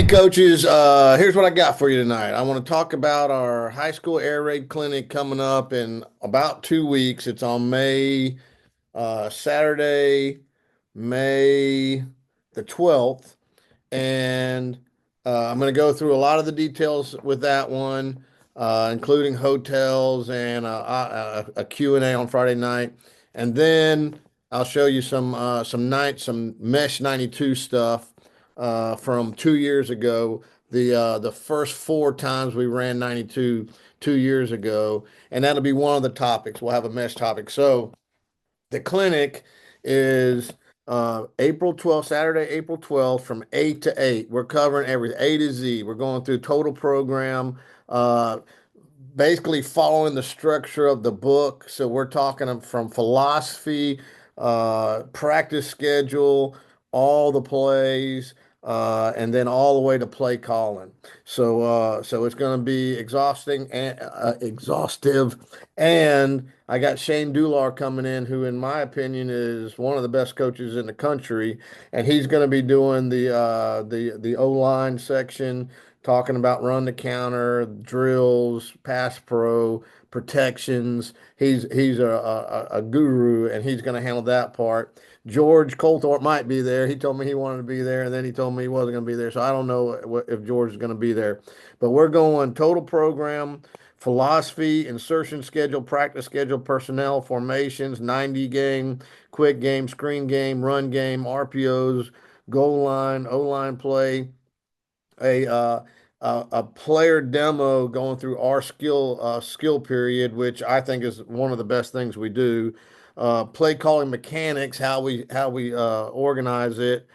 Hey coaches, here's what I got for you tonight. I want to talk about our high school air raid clinic coming up in about 2 weeks. It's on Saturday, May the 12th. And I'm going to go through a lot of the details with that one, including hotels and a Q&A on Friday night. And then I'll show you some Mesh 92 stuff from 2 years ago. The first four times we ran 92 2 years ago, and that'll be one of the topics. We'll have a mesh topic. So the clinic is April 12th, Saturday, April 12th from 8 to 8. We're covering everything A to Z. We're going through total program, uh, basically following the structure of the book. So we're talking from philosophy, practice schedule, all the plays, and then all the way to play calling. So it's going to be exhaustive. And I got Shane Dular coming in, who, in my opinion, is one of the best coaches in the country, and he's going to be doing the O-line section, talking about run the counter, drills, pass pro, protections. He's a guru, and he's going to handle that part. George Colthorpe might be there. He told me he wanted to be there, and then he told me he wasn't going to be there. So I don't know if George is going to be there. But we're going total program, philosophy, insertion schedule, practice schedule, personnel, formations, 90 game, quick game, screen game, run game, RPOs, goal line, O line play, a uh, a player demo going through our skill period, which I think is one of the best things we do. Play calling mechanics, how we organize it,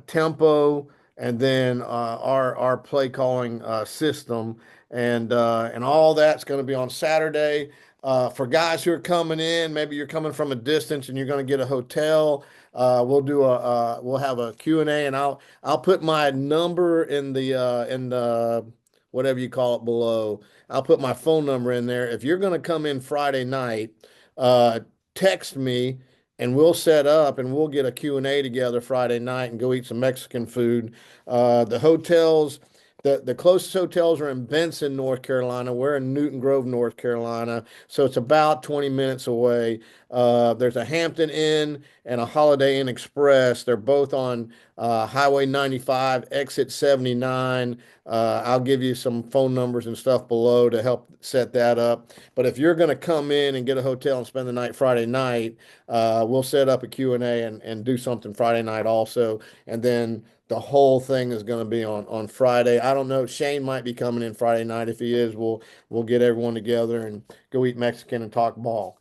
tempo, and then our play calling system, and all that's going to be on Saturday. For guys who are coming in, maybe you're coming from a distance and you're going to get a hotel. We'll have a Q&A, and I'll put my number in the whatever you call it below. I'll put my phone number in there. If you're going to come in Friday night, uh, text me and we'll set up and we'll get a Q&A together Friday night and go eat some Mexican food. The hotels, the closest hotels are in Benson, North Carolina. We're in Newton Grove, North Carolina, so it's about 20 minutes away. There's a Hampton Inn and a Holiday Inn Express. They're both on Highway 95, exit 79. I'll give you some phone numbers and stuff below to help set that up. But if you're going to come in and get a hotel and spend the night Friday night, we'll set up a Q&A and do something Friday night also. And then the whole thing is going to be on Friday. I don't know. Shane might be coming in Friday night. If he is, we'll get everyone together and go eat Mexican and talk ball.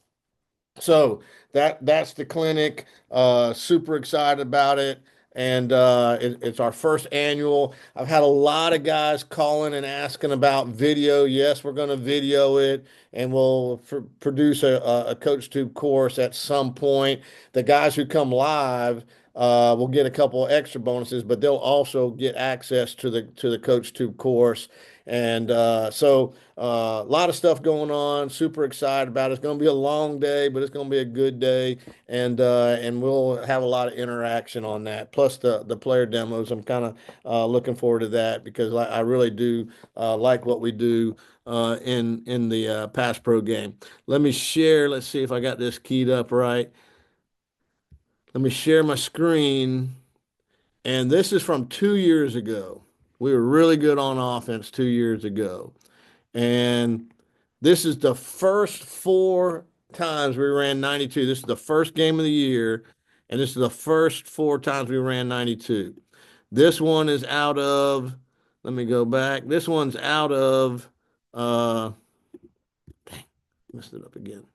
So that's the clinic. Super excited about it. And it's our first annual. I've had a lot of guys calling and asking about video. Yes, we're going to video it, and we'll produce a Coach Tube course at some point. The guys who come live will get a couple of extra bonuses, but they'll also get access to the Coach Tube course. And a lot of stuff going on. Super excited about it. It's going to be a long day, but it's going to be a good day, and we'll have a lot of interaction on that. Plus the player demos. I'm kind of looking forward to that because I really do like what we do in the pass pro game. Let me share. Let's see if I got this keyed up right. Let me share my screen. And this is from 2 years ago. We were really good on offense 2 years ago. And this is the first four times we ran 92. This is the first game of the year. And this is the first four times we ran 92. This one is out of, let me go back. This one's out of, dang, messed it up again.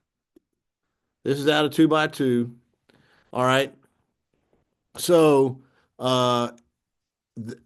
This is out of 2x2. All right. So,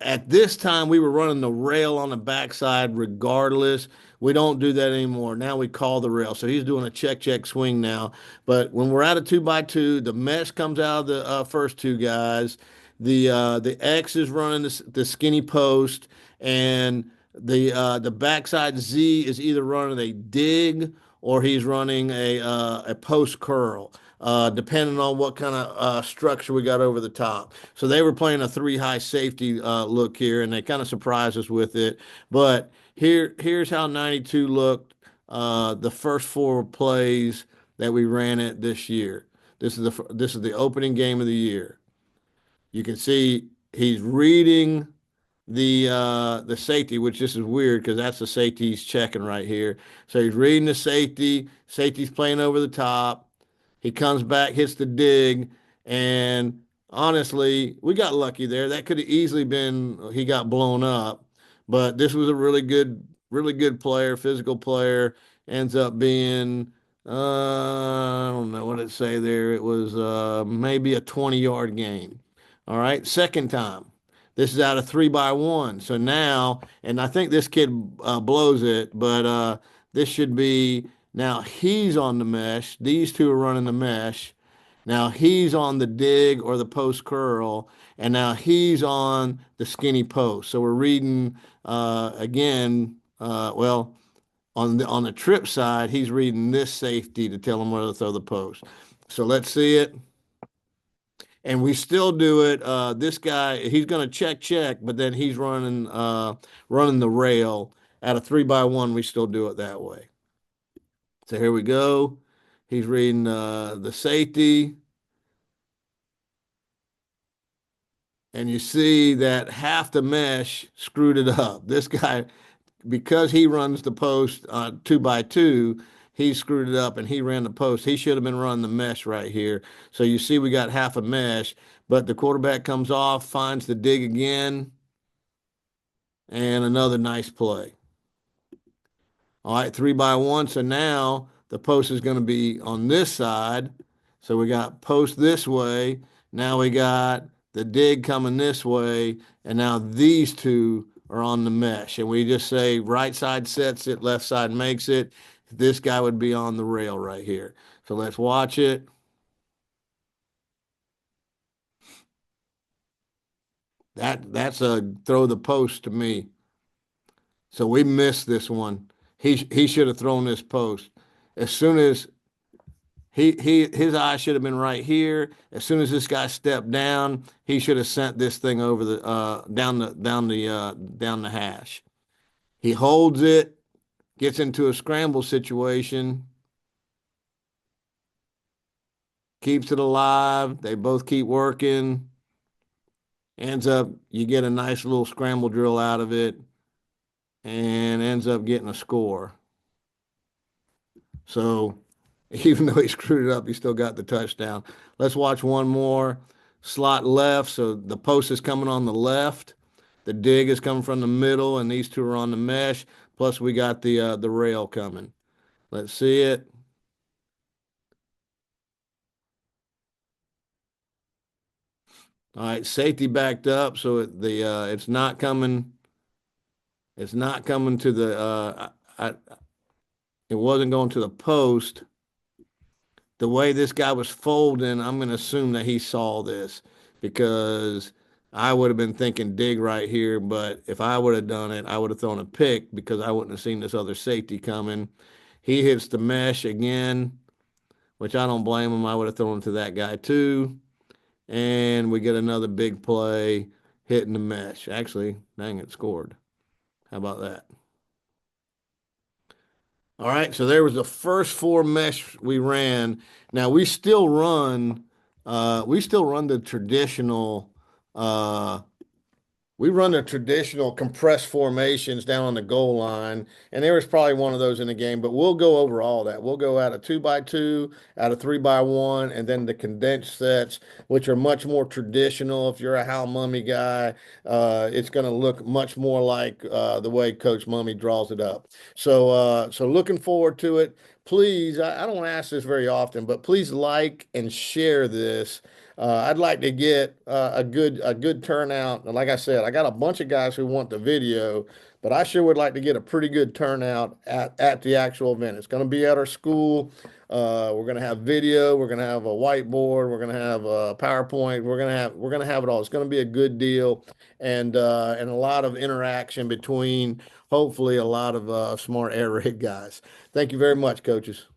at this time, we were running the rail on the backside regardless. We don't do that anymore. Now we call the rail. So he's doing a check swing now. But when we're out of 2x2, the mesh comes out of the first two guys. The X is running the skinny post, and the backside Z is either running a dig or he's running a post curl. depending on what kind of structure we got over the top. So they were playing a three high safety look here, and they kind of surprised us with it. But here's how 92 looked the first four plays that we ran it this year. This is the opening game of the year. You can see he's reading the safety, which this is weird because that's the safety he's checking right here. So he's reading the safety. Safety's playing over the top. He comes back, hits the dig, and honestly, we got lucky there. That could have easily been he got blown up, but this was a really good player, physical player. Ends up being I don't know what it say there. It was maybe a 20-yard gain. All right, second time. This is out of 3 by 1. So now, and I think this kid blows it, but this should be now he's on the mesh. These two are running the mesh. Now he's on the dig or the post curl, and now he's on the skinny post. So we're reading again. Well, on the trip side, he's reading this safety to tell him where to throw the post. So let's see it. And we still do it. This guy, he's going to check, but then he's running the rail at a 3 by 1. We still do it that way. So here we go. He's reading the safety, and you see that half the mesh screwed it up. This guy, because he runs the post 2 by 2, he screwed it up and he ran the post. He should have been running the mesh right here. So you see we got half a mesh, but the quarterback comes off, finds the dig again, and another nice play. All right, 3 by 1. So now the post is going to be on this side. So we got post this way. Now we got the dig coming this way. And now these two are on the mesh. And we just say right side sets it, left side makes it. This guy would be on the rail right here. So let's watch it. That's a throw the post to me. So we missed this one. He should have thrown this post. As soon as his eye should have been right here. As soon as this guy stepped down, he should have sent this thing over the down the hash. He holds it, gets into a scramble situation, keeps it alive. They both keep working. Ends up you get a nice little scramble drill out of it, and ends up getting a score. So even though he screwed it up, he still got the touchdown. Let's watch one more. Slot left, so the post is coming on the left. The dig is coming from the middle, and these two are on the mesh. Plus, we got the rail coming. Let's see it. All right, safety backed up, so it's not coming. It's not coming to the. It wasn't going to the post. The way this guy was folding, I'm going to assume that he saw this because I would have been thinking dig right here. But if I would have done it, I would have thrown a pick because I wouldn't have seen this other safety coming. He hits the mesh again, which I don't blame him. I would have thrown to that guy too. And we get another big play hitting the mesh. Actually, dang it, scored. How about that? All right, so there was the first four mesh we ran. Now we still run the traditional uh we run the traditional compressed formations down on the goal line, and there was probably one of those in the game, but we'll go over all that. We'll go out of 2 by 2, out of 3 by 1, and then the condensed sets, which are much more traditional. If you're a Hal Mummy guy, it's going to look much more like the way Coach Mummy draws it up. So looking forward to it. Please, I don't ask this very often, but please like and share this. I'd like to get a good turnout. And like I said, I got a bunch of guys who want the video, but I sure would like to get a pretty good turnout at the actual event. It's going to be at our school. We're going to have video. We're going to have a whiteboard. We're going to have a PowerPoint. We're going to have it all. It's going to be a good deal, and a lot of interaction between hopefully a lot of smart air raid guys. Thank you very much, coaches.